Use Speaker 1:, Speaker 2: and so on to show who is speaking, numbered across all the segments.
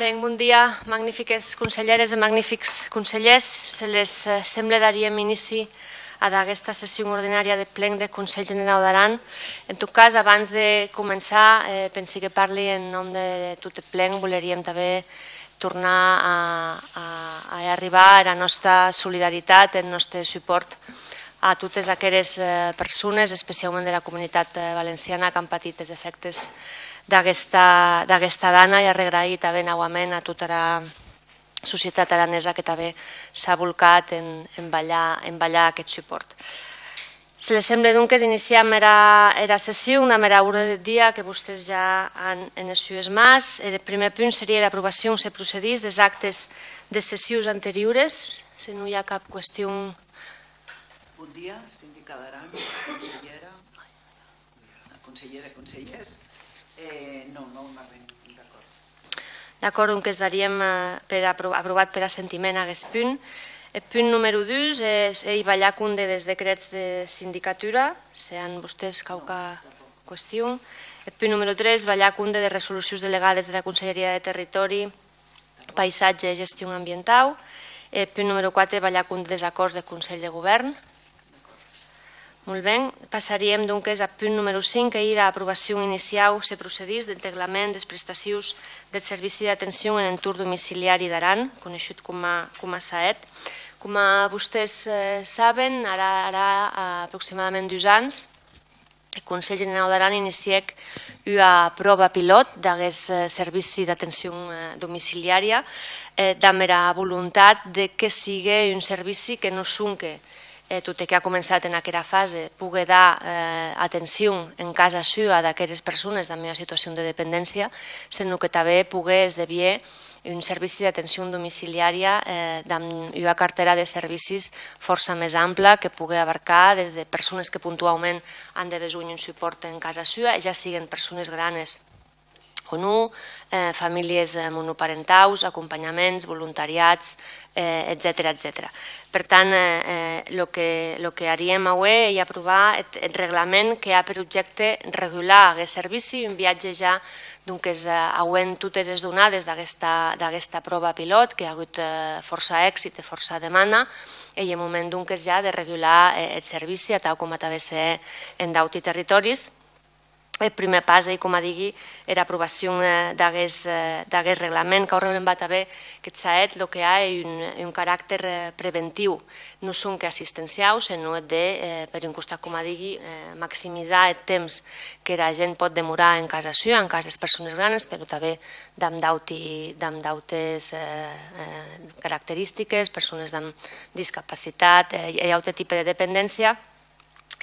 Speaker 1: Bé, bon dia, magnífiques conselleres i magnífics consellers. Se les sembla daríem inici a aquesta sessió ordinària de plen del Consell General d'Aran. En tot cas, abans de començar, pensi que parli en nom de tot el plen, voleríem també tornar a arribar a la nostra solidaritat, el nostre suport a totes aquelles persones, especialment de la comunitat valenciana, que han patit els efectes d'aquesta dana, i agrair també novament a tota la societat aranesa que també s'ha volcat en ballar aquest suport. Se les sembla doncs que iniciem la sessió, una mera hora del dia que vostès ja han enunciat més. El primer punt seria l'aprovació se procedís dels actes de sessions anteriors. Si no hi ha cap qüestió.
Speaker 2: Bon dia, síndica d'Aran, consellera, consellers. No m'arrenc, d'acord.
Speaker 1: D'acord, doncs es daríem aprovat per assentiment a aquest punt. El punt número 2 és ballar cunde dels decrets de sindicatura, si han vostès qualque qüestió. El punt número 3, ballar cunde de resolucions delegades de la Conselleria de Territori, Paisatge i Gestió Ambiental. El punt número 4, ballar cunde dels acords del Consell de Govern. Molt bé, passaríem doncs al punt número 5, que era l'aprovació inicial se procedís del reglament de prestacions del Servici d'Atenció en Entorn Domiciliari d'Aran, conegut com a SAET. Com vostès saben, ara aproximadament 2 anys, el Consell General d'Aran inicià una prova pilot d'aquest servici d'atenció domiciliària amb la voluntat que sigui un servici que no sonque, tot i que ha començat en aquesta fase, pugui dar atenció en casa seva d'aquestes persones en una situació de dependència, sinó que també pugui esdevenir un servici d'atenció domiciliària amb una cartera de servicis força més ampla que pugui abarcar des de persones que puntualment han de besoin un suport en casa seva, ja siguin persones grans o no, famílies monoparentals, acompanyaments, voluntariats, etc. Per tant, el que haríem avui és aprovar el reglament que ha per objecte regular aquest servici, un viatge ja auent totes les donades d'aquesta prova pilot, que ha hagut força èxit i força demanda, i en el moment ja de regular el servici, tal com també ser en d'altres territoris. El primer pas, com digui, era l'aprovació d'aquest reglament, que haurem de també que el SAET el que ha és un caràcter preventiu. No són que assistencials, sinó de, per un costat, com digui, maximitzar el temps que la gent pot demorar en casa seva, en casa de les persones grans, però també amb d'altres característiques, persones amb discapacitat i altre tipus de dependència,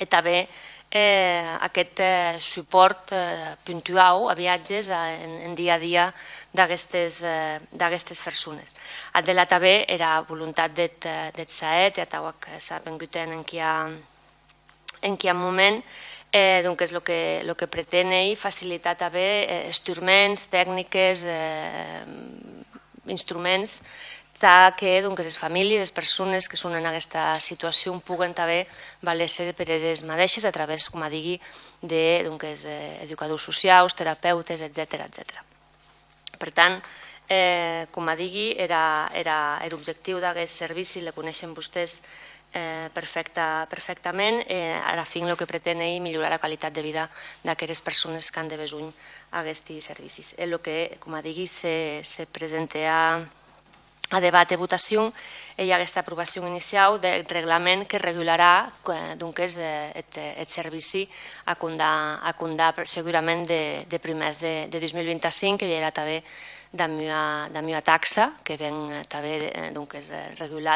Speaker 1: i també aquest suport puntual a viatges en dia a dia d'aquestes persones. Adela també era voluntat del SAET, que s'ha vengut en quin moment, és el que pretén facilitar també instruments, tècniques, instruments que les famílies, les persones que són en aquesta situació puguen també valer-se per elles mateixes a través, com digui, d'educadors socials, terapeutes, etc. Per tant, com digui, era l'objectiu d'aquest servici, el coneixen vostès perfectament, a la fi el que pretén és millorar la qualitat de vida d'aquestes persones que han de besoin aquests servicis. El que, com digui, se presenta a debat i votació hi ha aquesta aprovació inicial del reglament que regularà el servici a comptar segurament de primers de 2025, que hi haurà també amb una taxa que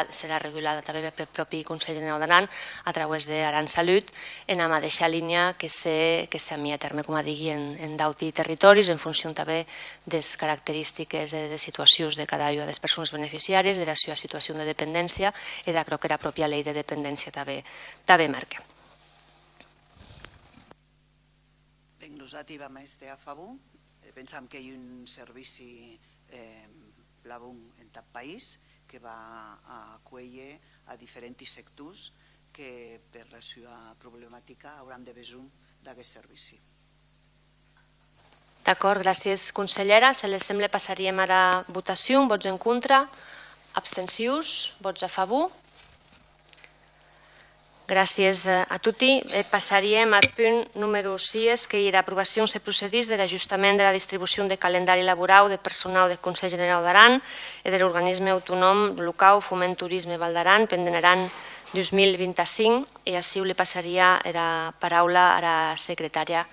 Speaker 1: serà regulada també pel propi Consell General d'Aran a través d'Aran Salut, en la mateixa línia que s'ha a terme, com digui, en d'altres territoris, en funció també de les característiques de situacions de cada una de les persones beneficiàries, de la seva situació de dependència i del que la pròpia llei de dependència també marca.
Speaker 2: nosaltres vam estar a favor. Pensam que hi ha un servici plavun en tot país que va a acollir a diferents sectors que per la seva problemàtica hauran de besoin d'aquest servici.
Speaker 1: D'acord, gràcies, consellera. Si les sembla, passaríem ara a votació. Vots en contra, abstencions, vots a favor. Gràcies a tutti. Passaríem al punt número 6, que era aprovació se procedís de l'ajustament de la distribució de calendari laboral de personal del Consell General d'Aran i de l'organisme autònom local Foment Turisme Val d'Aran pendent Aran 2025, i així li passaria la paraula a la secretària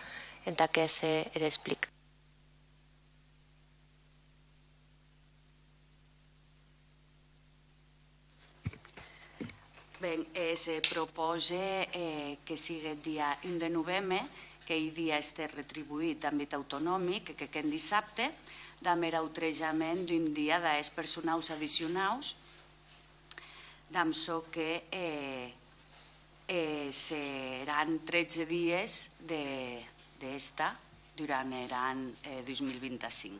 Speaker 1: en què s'explica.
Speaker 3: Bé, se proposa que sigui el dia 1 de novembre, que el dia esté retribuït d'àmbit autonòmic, que aquest dissabte, amb l'autrejament d'un dia dels personals addicionals, amb això que seran 13 dies d'esta durant l'any 2025.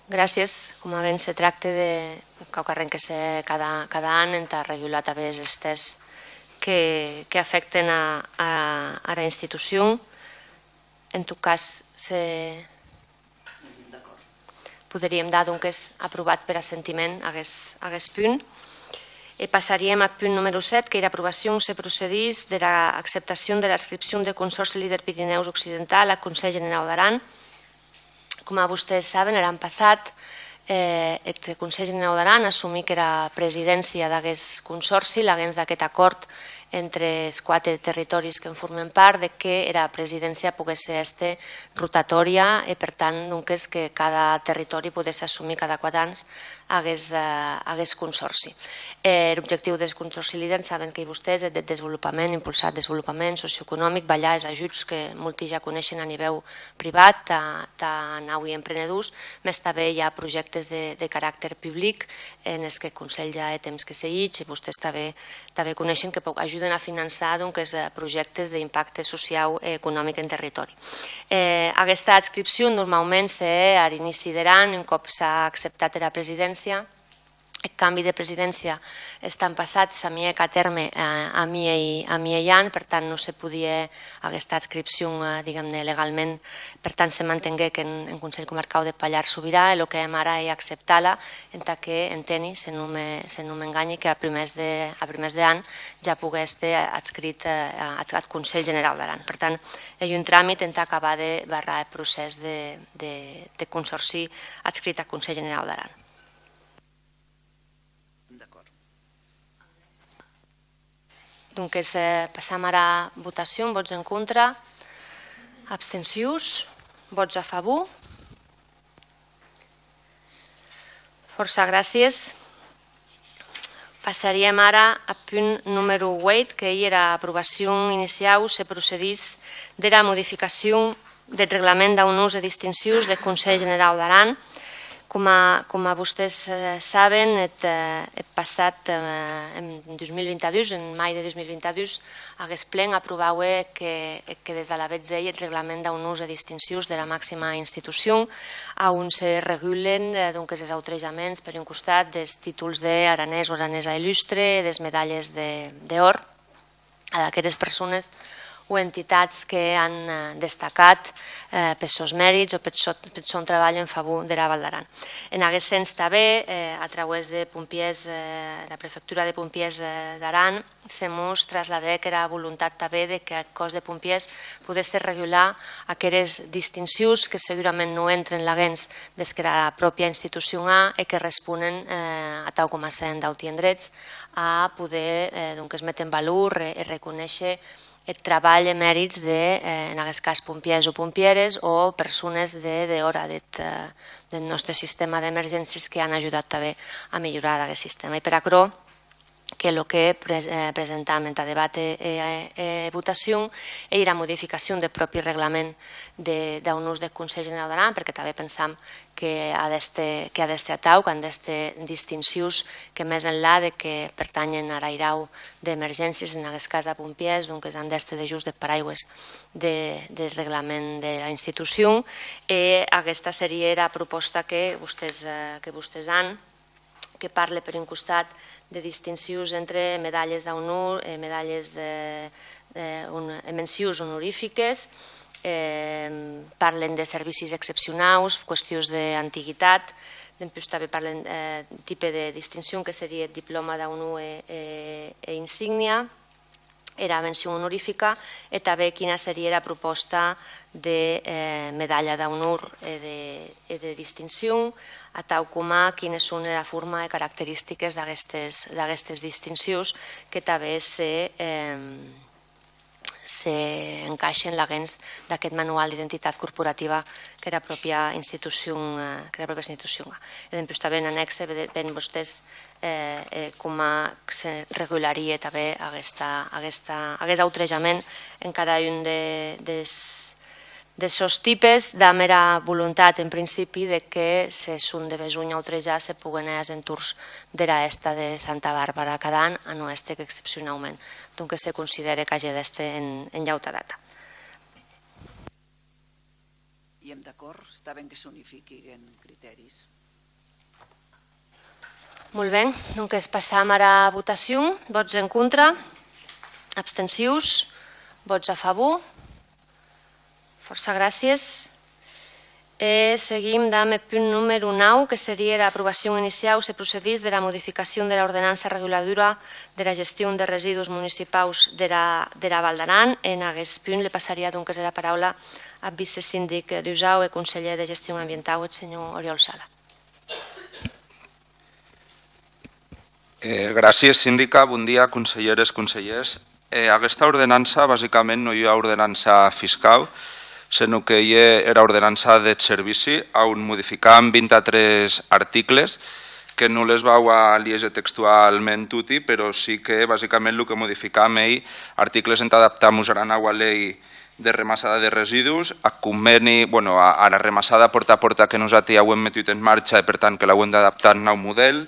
Speaker 1: Gràcies. Com a ben se tracta de qualque que se cada any en regular també els estés que afecten a la institució. En tot cas, podríem dar que és aprovat per assentiment a aquest punt. Passaríem al punt número 7, que era aprovació se procedís de l'acceptació de l'adscripció del Consorci Líder Pirineus Occidental al Consell General d'Aran. Com vostès saben, l'any passat el Consell General d'Aran assumí que era presidència d'aquest consorci, l'haguens d'aquest acord entre els 4 territoris que en formen part, que la presidència pogués ser rotatòria i, per tant, que cada territori pogués assumir cada 4 anys aquest consorci. L'objectiu del consorci líder, saben que vostès, és de desenvolupament, impulsar el desenvolupament socioeconòmic, ballar els ajuts que molts ja coneixen a nivell privat, a nau i emprenedors, més també hi ha projectes de caràcter públic en els que el Consell ja té temps que segueix i vostès també coneixen que ajuden a finançar projectes d'impacte social i econòmic en territori. Aquesta adscripció normalment és a l'inici de l'any, un cop s'ha acceptat la presidència. El canvi de presidència estan passat, s'amiec a terme a mi i any, per tant no se podia aquesta adscripció legalment, per tant se mantengué que en Consell Comarcal de Pallars Sobirà, el que hem ara és acceptar-la, en tant que enteni, si no m'enganyi, que a primers d'any ja pugui estar adscrit al Consell General d'Aran. Per tant, hi ha un tràmit en acabar de barrar el procés de consorci adscrit al Consell General d'Aran. Doncs passam ara a votació. Vots en contra, abstencions, vots a favor. Força gràcies. Passaríem ara al punt número 8, que era aprovació inicial se procedís de la modificació del reglament d'usos i distincions del Consell General d'Aran. Com vostès saben, el passat en 2022, en maig de 2022, aquest ple aprovava que des de la BETZEI el reglament d'usos i distincions de la màxima institució, on se regulen els autrejaments per un costat dels títols d'aranès o aranesa il·lustre, des medalles d'or a aquelles persones o entitats que han destacat per seus mèrits o per seu treball en favor de la Val d'Aran. En aquest sens també, a través de la prefectura de Pompiers d'Aran, se mos traslladà que era voluntat també que el cos de pompiers pogués regular aquelles distincions que segurament no entren laguens des que la pròpia institució ha i que responen, a tal com s'han d'obtenir drets, a poder metre en valor i reconèixer el treball i mèrits de, en aquest cas, pompiers o pompieres o persones d'hora del nostre sistema d'emergències que han ajudat també a millorar aquest sistema. I per això que el que presentam en debat e votació era la modificació del propi reglament d'un ús del Consell General d'Aran, perquè també pensam que ha d'estar atau, que han d'estar distincions que més enllà de que pertanyen a l'airau d'emergències, en aquest cas a pompiers, doncs han d'estar de just de paraigües del reglament de la institució. Aquesta seria la proposta que vostès han, que parla per un costat de distincions entre medalles d'honor, medalles de mencions honorífiques, parlen de servicis excepcionals, qüestions d'antiguitat, després també parlen tipus de distinció que seria diploma d'honor i insígnia, era menció honorífica, i també quina seria la proposta de medalla d'honor i de distinció, a tal com quines són la forma i característiques d'aquestes distincions que també s'encaixen dins d'aquest manual d'identitat corporativa que la pròpia institució. Després també en annexe ven vostès com se regularia també aquest outrejament en cada un d'aquests tipus, de mera voluntat en principi que si són de besuny outrejar se puguen als entorns de l'esta de Santa Bàrbara cada any, a no este que excepcionalment que se considera que hagi d'estar en llauta data.
Speaker 2: I hem d'acord? Està bé que s'unifiquin criteris.
Speaker 1: Molt bé, doncs passam ara a votació. Vots en contra, abstencions, vots a favor. Força gràcies. Seguim amb el punt número 9, que seria l'aprovació inicial se procedís de la modificació de l'ordenança reguladora de la gestió de residus municipals de la Val d'Aran. En aquest punt li passaria doncs la paraula al vicesíndic d'Usau i conseller de Gestió Ambiental, el senyor Oriol Sala.
Speaker 4: Gràcies, síndica. Bon dia, conselleres, consellers. Aquesta ordenança, bàsicament, no hi ha ordenança fiscal, sinó que hi era ordenança de servici, on modificàvem 23 articles, que no les vau a llegir textualment tutti, però sí que bàsicament el que modificàvem articles en adaptar-nos a la nova llei de remassada de residus, a conveni, a la remassada porta a porta que nosaltres ja ho hem metut en marxa i per tant que l'hem d'adaptar al nou model,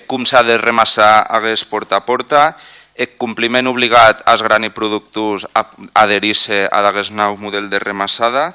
Speaker 4: com s'ha de remassar aquest porta a porta, el compliment obligat als grans productors a adherir-se a aquest nou model de remassada.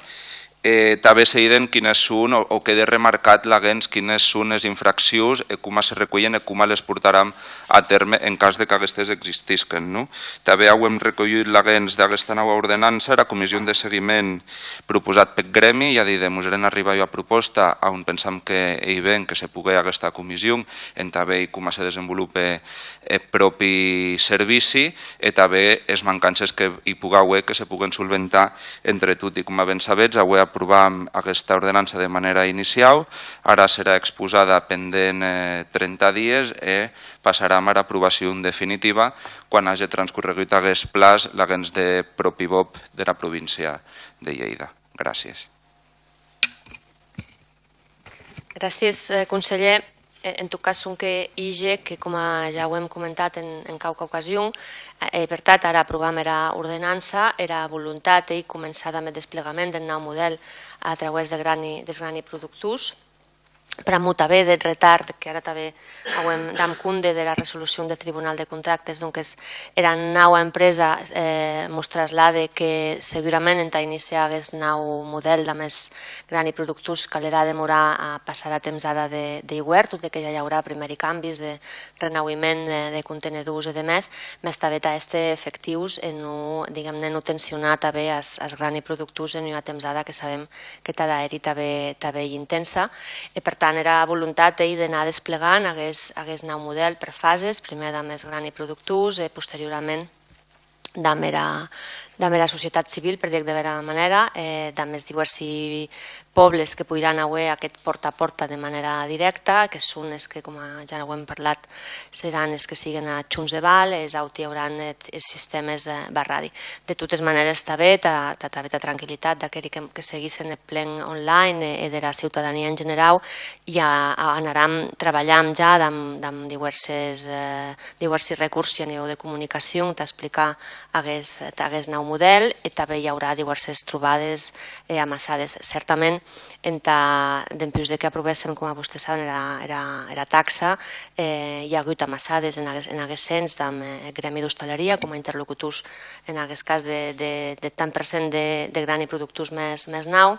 Speaker 4: També s'ident quines són, o queda remarcat quines són les infraccions, com es recullen i com les portarem a terme en cas que aquestes existisquen. També hem recollit d'aquesta nova ordenança la comissió de seguiment proposat pel gremi, ja direm, us hem arribat a proposta on pensam que hi ven que se pugui aquesta comissió, en també com es desenvolupa el propi servici i també les mancances que hi pugui haver que se puguen solventar entre tot i com a ben sabets, aprovàvem aquesta ordenança de manera inicial, ara serà exposada pendent 30 dies i passarà a l'aprovació definitiva quan hagi transcorregut aquest plaç l'agents de propi BOP de la província de Lleida. Gràcies.
Speaker 1: Gràcies, conseller. En tot cas, són que IGE, que com ja ho hem comentat en qualque ocasió, per tant, ara aprovem l'ordenança, era voluntat i començar amb el desplegament del nou model a través dels grans productors. Per a també del retard, que ara també dam compte de la resolució del Tribunal de Contractes, doncs era nova empresa, ens trasllada que segurament en iniciar aquest nou model de més grans productors calrà demorar a passar a temps d'ara d'hivern, tot i que ja hi haurà primers canvis de renauiment de contenedors i de més també estar efectius en no tensionar també els grans productors en una temps d'ara que sabem que t'ha d'haver-hi també intensa. Per tant, era voluntat d'anar desplegant aquest nou model per fases, primer amb els grans productors i posteriorment amb la societat civil, per dir de vera manera, també diversos pobles que podran anar aquest porta a porta de manera directa, que són els que, com ja ho hem parlat, seran els que siguen a Junts de Val, els on hi haurà els sistemes barradi. De totes maneres, està bé, també tranquil·litat que seguissin el plen online i de la ciutadania en general, i anarem treballant ja amb diversos recursos a nivell de comunicació per explicar aquest nou model, i també hi haurà diverses trobades amassades. Certament, després que aprovéssim, com vostès saben, la taxa, hi ha hagut amassades en aquest sens amb el gremi d'hostaleria com a interlocutors, en aquest cas de tant per cent de gran i productors més nou.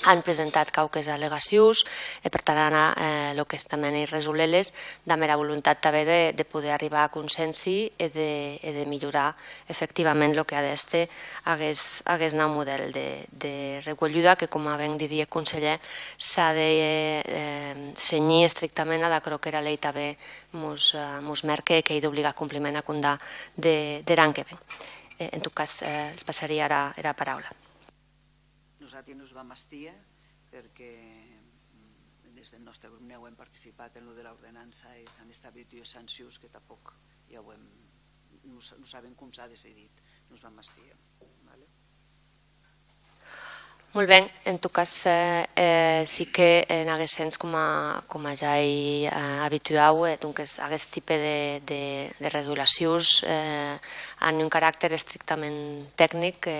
Speaker 1: Han presentat qualques al·legacions, per tant, el que també han resolt-les, amb la voluntat també de poder arribar a consensi i de millorar efectivament el que ha d'estar aquest nou model de recollida, que, com ben dit el conseller, s'ha de cenyir estrictament a la que la llei també ens marca, que hi ha d'obligar compliment a comptar de l'any que ve. En tot cas, els passaria ara la paraula.
Speaker 2: Nosaltres ens vam estar perquè des del nostre grup no hem participat en el de l'ordenança i s'han establit dues sancions que tampoc ja no sabem com s'ha decidit. Ens vam estar.
Speaker 1: Molt bé, en tot cas sí que en aquest sens, com ja he habituat, aquest tipus de regulacions han un caràcter estrictament tècnic,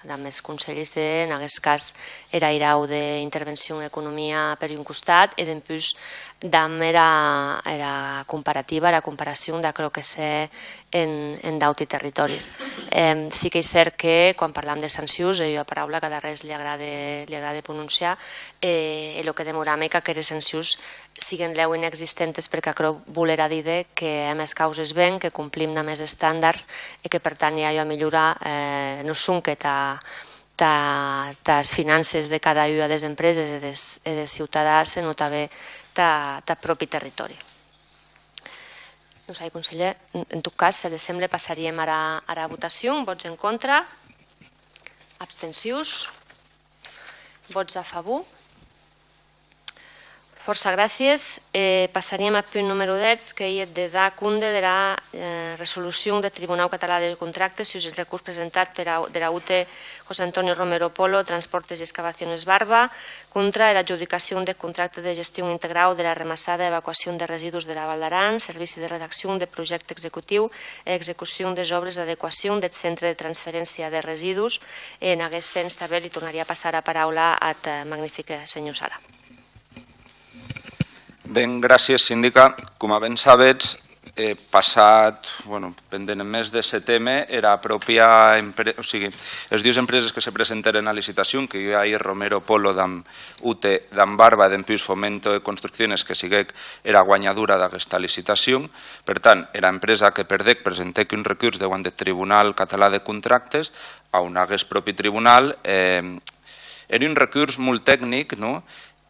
Speaker 1: amb els consells en aquest cas era irau d'intervenció en economia per un costat i després era comparativa, la comparació de lo que sé en d'altres territoris. Sí que és cert que quan parlam de sancions, és una paraula que a res li agrada pronunciar, el que demorem és que aquestes sancions siguin leu inexistents, perquè això volerà dir que hem les causes ben, que complim amb els estàndards i que per tant hi ha a millorar no són que les finances de cada una de les empreses i dels ciutadans, sinó també del propi territori. No sé, conseller, en tot cas, si li sembla, passaríem ara a la votació. Vots en contra? Abstencions? Vots a favor? Força gràcies. Passaríem al punt número 10, que és de dar compte de la resolució del Tribunal Català de Contractes si el recurs presentat de la UT José Antonio Romero Polo, Transportes y Excavaciones Barba, contra l'adjudicació del contracte de gestió integral de la remassada i evacuació de residus de la Val d'Aran, servici de redacció de projecte executiu i execució de obres d'adequació del centre de transferència de residus. En aquest sens també li tornaria a passar la paraula al magnífic senyor Sala.
Speaker 4: Ben, gràcies, síndica. Com ben sabets, passat, pendent el mes de setembre, era pròpia empresa, o sigui, les dues empreses que se presentaren a licitació, que hi ha Romero Polo d'UT d'Ambarba, d'Empús Fomento de Construcciones, que siguec era guanyadora d'aquesta licitació. Per tant, era empresa que perdec presentec un recurs davant del Tribunal Català de Contractes, on hagués propi tribunal. Era un recurs molt tècnic, no?,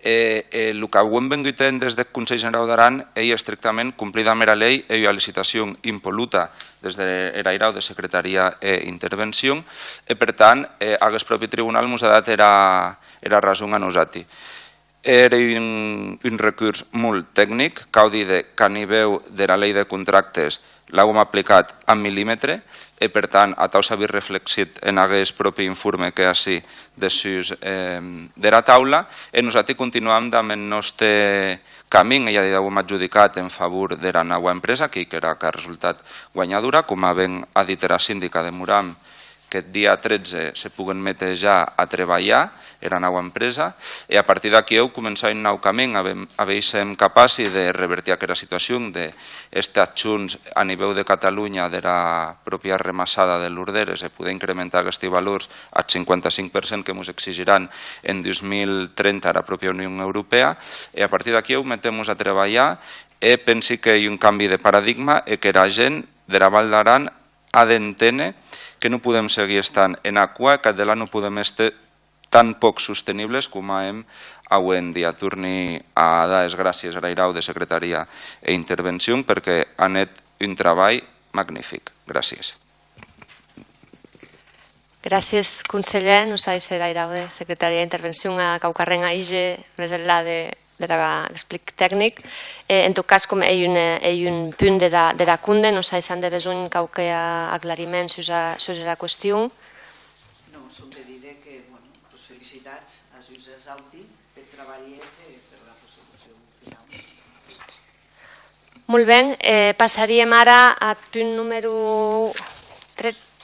Speaker 4: el que hem vengut des del Consell General d'Aran és estrictament complir amb la llei i la licitació impol·luta des de l'Airau de Secretaria i Intervenció i, per tant, aquest propi tribunal ens ha dat la raó a nosaltres. Era un recurs molt tècnic, cal dir que a nivell de la llei de contractes l'hem aplicat a mil·límetre i, per tant, a tal s'ha vist reflexit en aquest propi informe que així de la taula, i nosaltres continuem amb el nostre camí, ja hem adjudicat en favor de la nova empresa, que ha resultat guanyadora, com ha dit la síndica de Muram, que el dia 13 se puguen metre ja a treballar, era nova empresa, i a partir d'aquí heu començat un nou camí, som capaços de revertir aquesta situació, d'estar junts a nivell de Catalunya de la pròpia remassada de l'Urderes i poder incrementar aquests valors al 55% que ens exigiran en 2030 a la pròpia Unió Europea, i a partir d'aquí heu metem-nos a treballar i pensi que hi ha un canvi de paradigma i que la gent de la Val d'Aran ha d'entendre que no podem seguir estant en aqua, que de la no podem estar tan poc sostenibles com hem avui en dia. Torni a dar les gràcies a l'Airau de Secretaria i Intervenció perquè han fet un treball magnífic. Gràcies.
Speaker 1: Gràcies, conseller. No sé si era de Secretaria d'Intervenció a Caucarrenga IGE, més enllà l'explic tècnic. En tot cas, com hi ha un punt de la cunde, no sé si han de besoin qualque aclariment sobre la qüestió.
Speaker 2: No, som de dir que, bueno, felicitats a Lluís Exauti per treballar per la resolució final.
Speaker 1: Molt bé, passaríem ara al punt número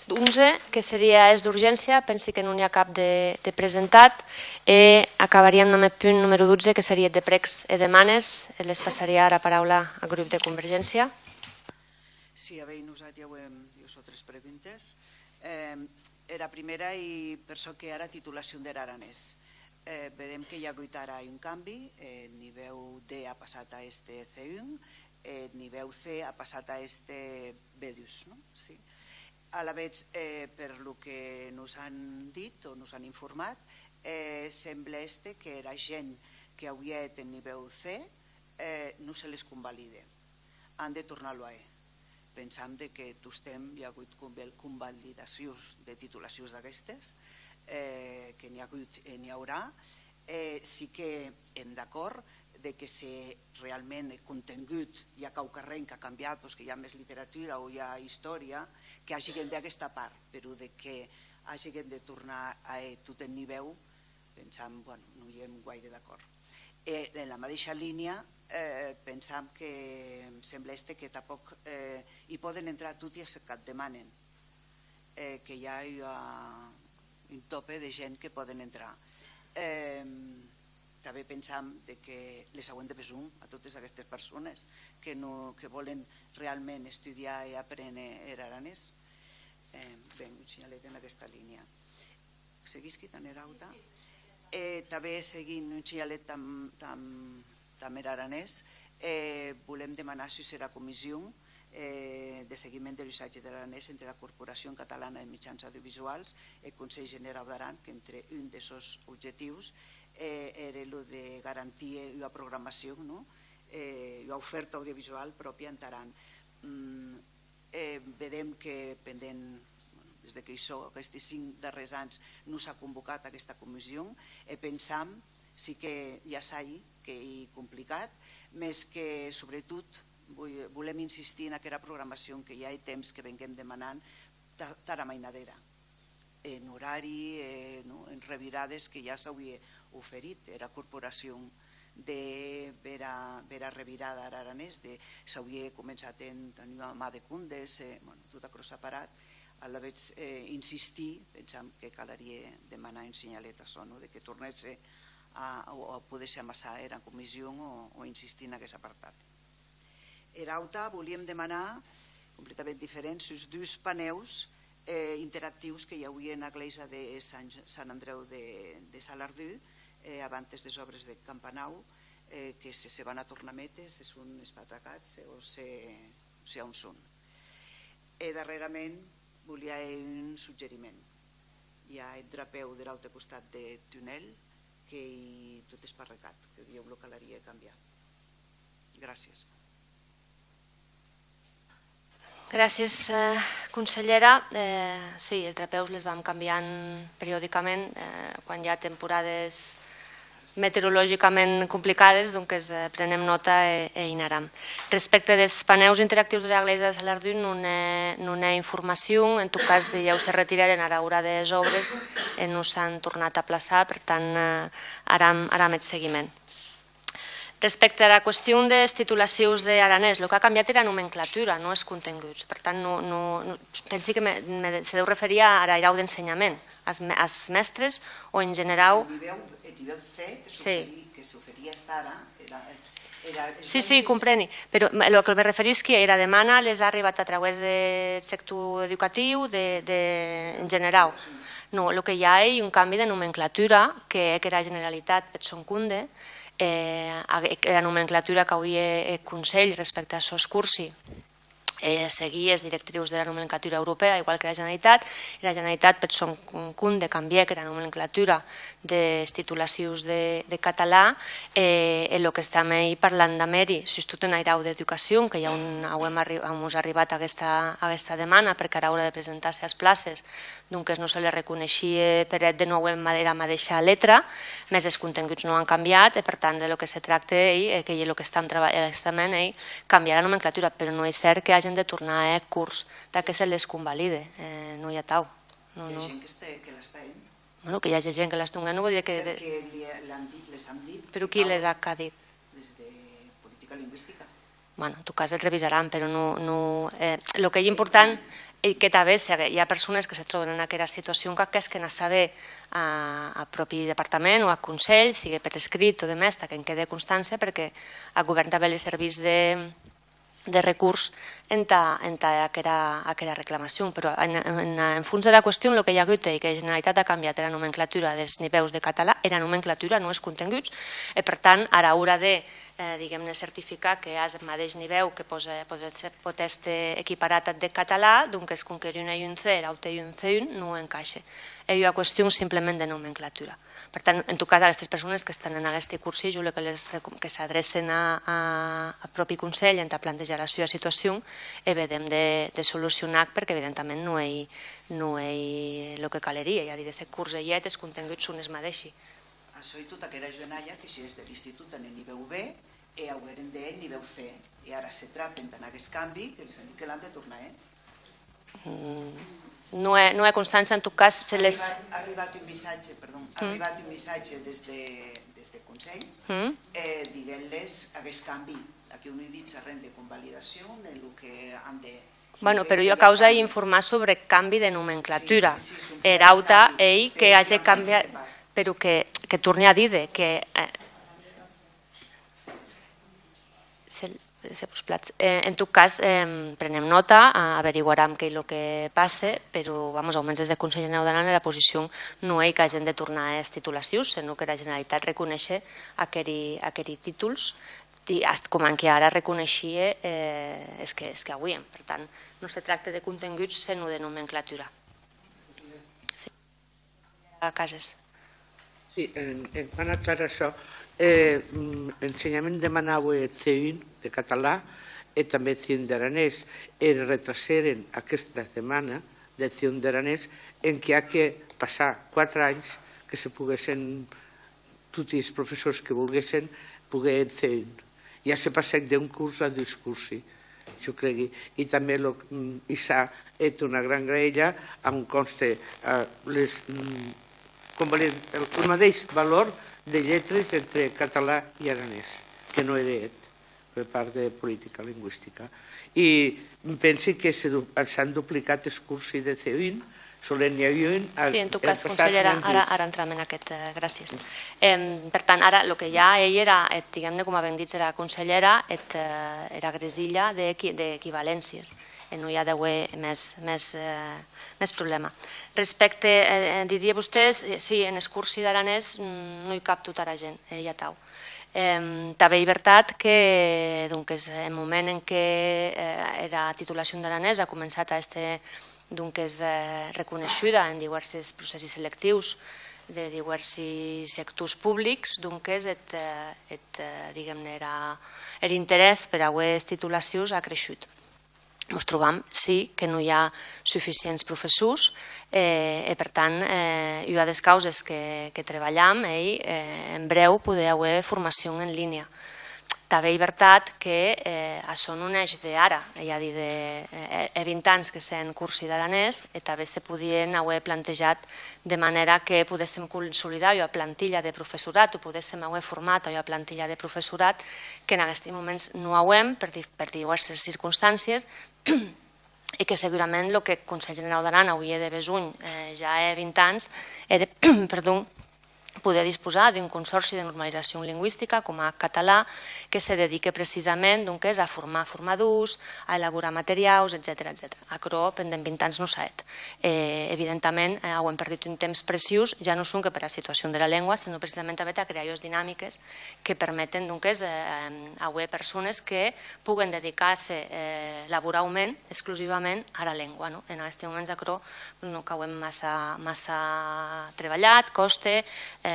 Speaker 1: 11, que seria és d'urgència, pensi que no n'hi ha cap de presentat, i acabaríem amb el punt número 12, que seria de pregs i demanes. Les passaria ara paraula al grup de Convergència.
Speaker 2: Sí, a veure, nosaltres ja ho hem dit, tres preguntes. La primera, i per això que ara titulació d'Aranès. Vedem que hi ha hagut ara un canvi, nivell D ha passat a este C1, nivell C ha passat a este B2, no? Sí. A la vegada, per el que ens han dit o ens han informat, sembla que la gent que hauria de nivell C no se les convalida. Han de tornar-lo a E. Pensam que hi ha hagut convalidacions de titulacions d'aquestes, que n'hi ha hagut i n'hi haurà. Sí que hem d'acord que si realment el contingut hi ha qualsevol que ha canviat, que hi ha més literatura o hi ha història, que hagin d'aquesta part, però que hagin de tornar a tot el nivell, pensam, no hi hem gaire d'acord. En la mateixa línia, pensam que sembla que tampoc hi poden entrar tots els que et demanen, que hi ha un tope de gent que poden entrar. També pensam que les hauran de besar a totes aquestes persones que volen realment estudiar i aprendre aranès. Bé, un signalet en aquesta línia. Seguís quitant Erauta? També seguint un signalet amb aranès, volem demanar si serà comissió de seguiment de l'usatge de l'aranès entre la Corporació Catalana de Mitjans Audiovisuals i el Consell General d'Aran, que entre un dels seus objectius era el de garantir la programació i l'oferta audiovisual pròpia en Aran. Vedem que pendent, des que aquests 5 darrers anys no s'ha convocat aquesta comissió, pensam, sí que ja s'ha que hi complicat, més que sobretot volem insistir en aquesta programació que ja hi ha temps que venguem demanant tara mainadera, en horari, en revirades que ja s'hauria oferit a la corporació de vera revirada aranès, s'hauria començat en una mà de cundes, tot això separat. A la vegada insistir, pensam que calaria demanar un signalet a això, que tornés a poder-se amassar en comissió o insistir en aquest apartat. Erauta volíem demanar, completament diferents, els 2 paneus interactius que hi hauria a l'església de Sant Andreu de Salardú, abans de les obres de Campanau, que se van a tornar metes, si són espatacats o si on són. Darrerament volia un suggeriment. Hi ha el drapeu de l'altre costat de túnel que tot és parrecat, que dieu que calaria canviar. Gràcies.
Speaker 1: Gràcies, consellera. Sí, els drapeus les vam canviant periòdicament quan hi ha temporades meteorològicament complicades, doncs prenem nota i anarem. Respecte dels paneus interactius de l'església de Salardú, no hi ha informació, en tot cas ja se retiraren a l'hora de les obres i no s'han tornat a plaçar, per tant, aram el seguiment. Respecte a la qüestió de les titulacions d'aranès, el que ha canviat era la nomenclatura, no els continguts. Per tant, pensi que se deu referir a la grau d'ensenyament, als mestres o en general...
Speaker 2: El nivell C, que s'oferia estar ara...
Speaker 1: Sí, compreni, però el que me referia és que la demanda les ha arribat a través del sector educatiu en general. No, el que hi ha és un canvi de nomenclatura que la Generalitat per son cunde, la nomenclatura que hauria el Consell respecte a sos cursi seguir les directrius de la nomenclatura europea, igual que la Generalitat, i la Generalitat per son compte de canviar la nomenclatura dels titulacions de català, el que estem parlant d'Ameri, substitut en grau d'educació, que ja hem arribat a aquesta demanda, perquè ara haurà de presentar-se a les places, doncs no se li reconeixia de nou en la mateixa letra, més els continguts no han canviat, i per tant del que se tracta que el que estem treballant canviar la nomenclatura, però no és cert que hagin de tornar a curs que se les convalide, no hi ha tau.
Speaker 2: Hi ha gent que l'està fent.
Speaker 1: Bueno, que hi hagi gent que les tonga, no vull dir que...
Speaker 2: Perquè les han dit...
Speaker 1: Però qui les ha dit?
Speaker 2: Des de política lingüística.
Speaker 1: Bueno, en tot cas el revisaran, però no... El que és important és que també hi ha persones que se troben en aquesta situació que és que n'ha saber al propi departament o al Consell, sigui per escrit o de més, que en quede constància, perquè el govern també li serveix de recurs en aquesta reclamació. Però en fons de la qüestió, el que hi ha hagut i que la Generalitat ha canviat la nomenclatura dels nivells de català, era nomenclatura, no els continguts, i per tant ara haurà de certificar que és el mateix nivell que pot estar equiparat de català, doncs com que un i un C, l'altre i un C1, no encaixa. És una qüestió simplement de nomenclatura. Per tant, en tot cas, aquestes persones que estan en aquest cursi, jo que s'adrecen al propi Consell en plantejar la seva situació, hem de solucionar, perquè evidentment no és el que caleria. Ja dir, aquest cursellet, els continguts són els mateixos.
Speaker 2: Això i tota aquella joanalla que si és de l'institut en el nivell B i haurem de nivell C. I ara se trapen en aquest canvi que l'han de tornar.
Speaker 1: No hi ha constància, en tot cas...
Speaker 2: Ha arribat un missatge des de Consell dient-les aquest canvi. Aquí no he dit res de convalidació, el que han de...
Speaker 1: Bueno, però jo a causa d'informar sobre canvi de nomenclatura. Era auta ell que hagi canviat, però que torni a dir que... En tot cas, prenem nota, averiguarem què és el que passa, però almenys des del Consell General d'Aran la posició no és que hagin de tornar a les titulacions, sinó que la Generalitat reconeixi aquests títols com que ara reconeixia és que avui. Per tant, no se tracta de continguts, sinó de nomenclatura. Sí. A Cases.
Speaker 5: Sí, quan aclarar això, l'ensenyament demanava el C1 de català i també el C1 d'aranès. Retrasaren aquesta setmana del C1 d'aranès en què hi ha que passar 4 anys que se poguessin, tots els professors que volguessin, poder el C1. Ja se passa d'un curs a dos cursos, jo crec. I també s'ha fet una gran graella on consta el mateix valor de lletres entre català i aranès, que no era per part de política lingüística. I penso que s'han duplicat els cursos de C1, solen n'hi havia un...
Speaker 1: Sí, en tot cas, consellera, ara entrem en aquest... Gràcies. Per tant, ara el que ja ell era, diguem-ne, com havent dit la consellera, era gresilla d'equivalències. No hi ha d'haver més problema. Respecte, diria vostès, sí, en els cursos d'aranès no hi cap tota la gent, ja tau. També és veritat que en el moment en què la titulació d'aranès ha començat a estar reconeixuda en diversos processos selectius de diversos sectors públics, l'interès per a les titulacions ha creixut. Ens trobam, sí, que no hi ha suficients professors i, per tant, una de les causes que treballem en breu poder haver formació en línia. També és veritat que això no neix d'ara, és a dir, de 20 anys que s'han cursi d'aranès i també se podien haver plantejat de manera que poguéssim consolidar una plantilla de professorat o poguéssim haver format una plantilla de professorat que en aquests moments no ho hem per diverses circumstàncies i que segurament el que el Consell General d'Aran hauria de besuny ja 20 anys era poder disposar d'un consorci de normalització lingüística com a català que se dedique precisament a formar formadors, a elaborar materials, etc. Aquerò, pendent 20 anys no s'ha fet. Evidentment, hem perdut un temps preciós, ja no són que per la situació de la llengua, sinó precisament a crear dinàmiques que permeten a persones que puguen dedicar-se laboralment exclusivament a la llengua. En aquests moments aquerò no cauen massa treballat, costa.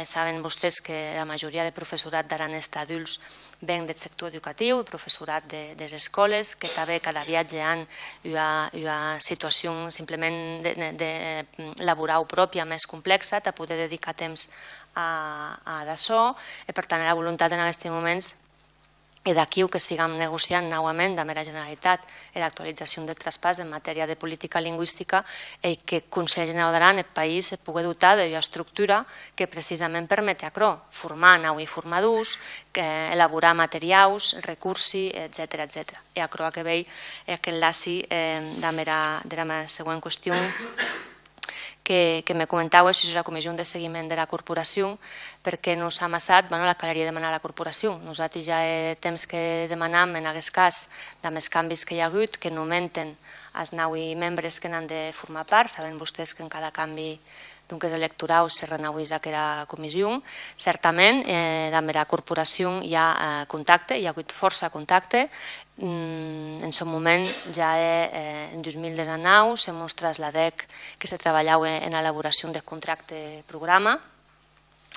Speaker 1: Saben vostès que la majoria de professorat d'aranès d'adults ven del sector educatiu, professorat de les escoles, que també cada viatge han una situació simplement laboral pròpia més complexa, de poder dedicar temps a això. Per tant, la voluntat en aquests moments i d'aquí que siguem negociant novament amb la Generalitat l'actualització del traspàs en matèria de política lingüística i que el Consell General d'Aran, el país, pugui dotar d'una estructura que precisament permeti formar nous formadors, elaborar materials, recursos, etc. I aquerò que veig que enlaci de la següent qüestió que me comentau és la comissió de seguiment de la corporació, perquè no s'ha amassat la calaria demanar a la corporació. Nosaltres ja temps que demanam en aquest cas, amb els canvis que hi ha hagut, que no augmenten els 9 membres que n'han de formar part. Saben vostès que en cada canvi electoral se renoueix aquella comissió. Certament, amb la corporació hi ha contacte, hi ha hagut força contacte. En aquest moment, ja en 2019, se mostra la DEC que se treballava en l'elaboració del contracte programa.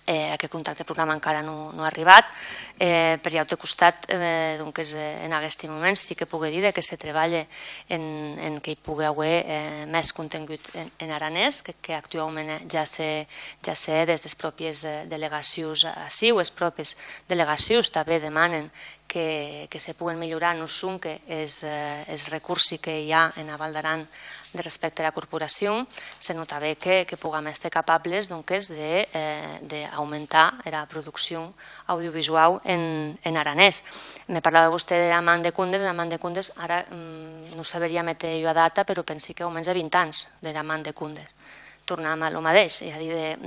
Speaker 1: Aquest contracte programa encara no ha arribat. Per l'altre costat, en aquest moment sí que puc dir que se treballa en que hi pugui haver més contingut en aranès, que actualment ja sé des de les pròpies delegacions així, o les pròpies delegacions també demanen que se puguen millorar no són que els recursos que hi ha en la Val d'Aran respecte a la corporació, se nota bé que puguem estar capables d'augmentar la producció audiovisual en aranès. Me parlava vostè de la Man de Cundes. La Man de Cundes, ara no sabria metre jo a data, però pensi que almenys de 20 anys de la Man de Cundes. Tornem a lo mateix, és a dir,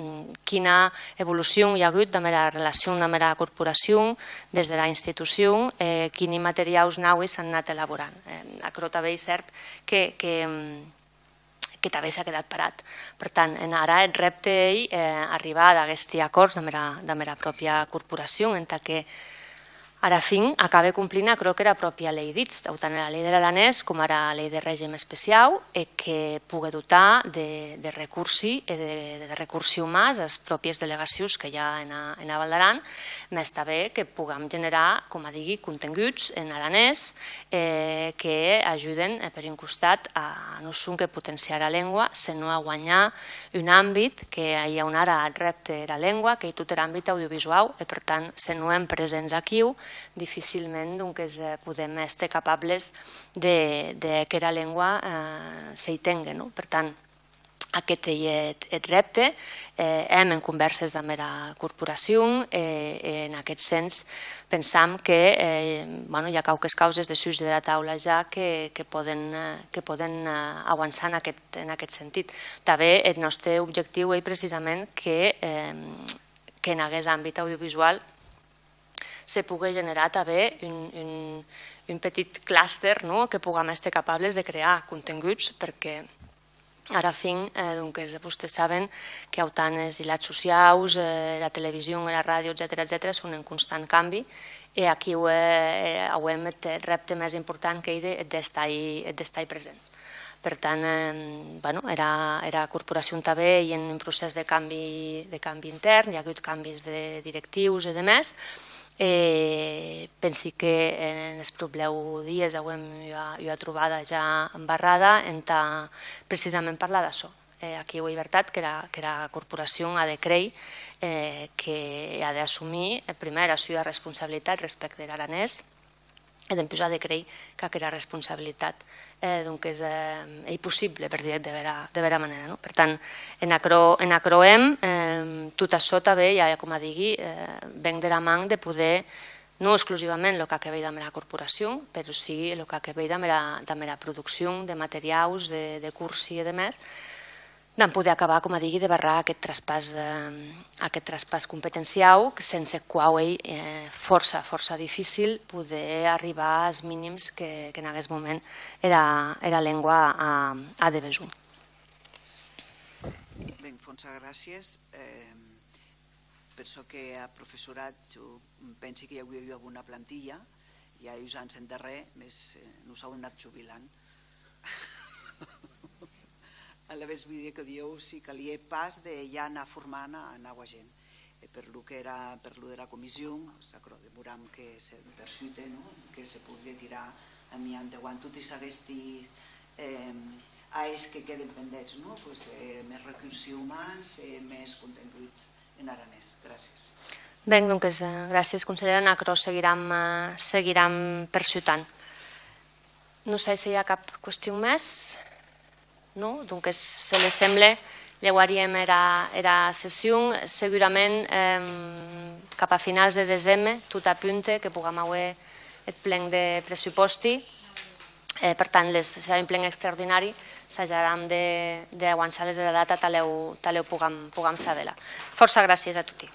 Speaker 1: quina evolució hi ha hagut amb la relació amb la corporació des de la institució, quins materials nous s'han anat elaborant. Aquerò també és cert que també s'ha quedat parat. Per tant, ara el repte és arribar a aquests acords amb la pròpia corporació, en que ara fin acaba complint crec que la pròpia llei d'ITS, tant la llei de l'aranès com la llei de règim especial, que pugui dotar de recursos i de recursos humans a les pròpies delegacions que hi ha en la Val d'Aran, més també que puguem generar, com a digui, continguts en aranès que ajuden per un costat a no són que potenciar la llengua, sinó a guanyar un àmbit que hi ha ara el repte de la llengua, que hi ha tot l'àmbit audiovisual, i per tant, si no hem presents aquí, difícilment podem estar capables que la llengua s'hi tingui. Per tant, aquest és el repte. Hem en converses amb la corporació. En aquest sens, pensam que hi ha qualques causes de sus de la taula ja que poden avançar en aquest sentit. També el nostre objectiu és precisament que en aquest àmbit audiovisual se pugui generar també un petit clúster que puguem estar capables de crear continguts, perquè ara fin, vostès saben que tant els hilats socials, la televisió, la ràdio, etc., són en constant canvi, i aquí hem el repte més important que és d'estar presents. Per tant, la corporació també hi ha un procés de canvi intern, hi ha hagut canvis de directius i de més. Pensi que en els propers dies hi ha trobada ja embarrada precisament parlar d'això. Aquí ho és veritat que la corporació ha de creure que ha d'assumir primer la seva responsabilitat respecte a l'aranès i després ha de creure que aquesta responsabilitat és possible, per dir-ho de vera manera. Per tant, en acroem, tot això també, com a digui, ven de la mà de poder, no exclusivament el que acaba amb la corporació, però sí el que acaba amb la producció de materials, de cursos i de més, vam poder acabar, com a digui, de barrar aquest traspàs competencial, sense qual força difícil poder arribar als mínims que en aquest moment era llengua a de Besùn.
Speaker 2: Bé, Fonsa, gràcies. Penso que a professorat jo penso que hi hauria alguna plantilla, ja uns anys endarrer, més nos heu anat jubilant. A la vez vídeo que dieu si calia pas de ja anar formant a nova gent. Per lo que era per lo de la comissió, sacro demoram que se persute, que se pugui tirar a mi endavant tots aquests AES que queden pendents, més recursos humans, més continguts en aranès. Gràcies.
Speaker 1: Bé, doncs gràcies, consellera. Nosaltres seguirem persutant. No sé si hi ha cap qüestió més. No? Doncs, si li sembla, llevaríem era sessió. Segurament, cap a finals de desembre, tot apunta que puguem haver el plen de pressuposti. Per tant, serà un plen extraordinari. S'ajaram d'avançar les de la data, taleu puguem saber-la. Força gràcies a tots.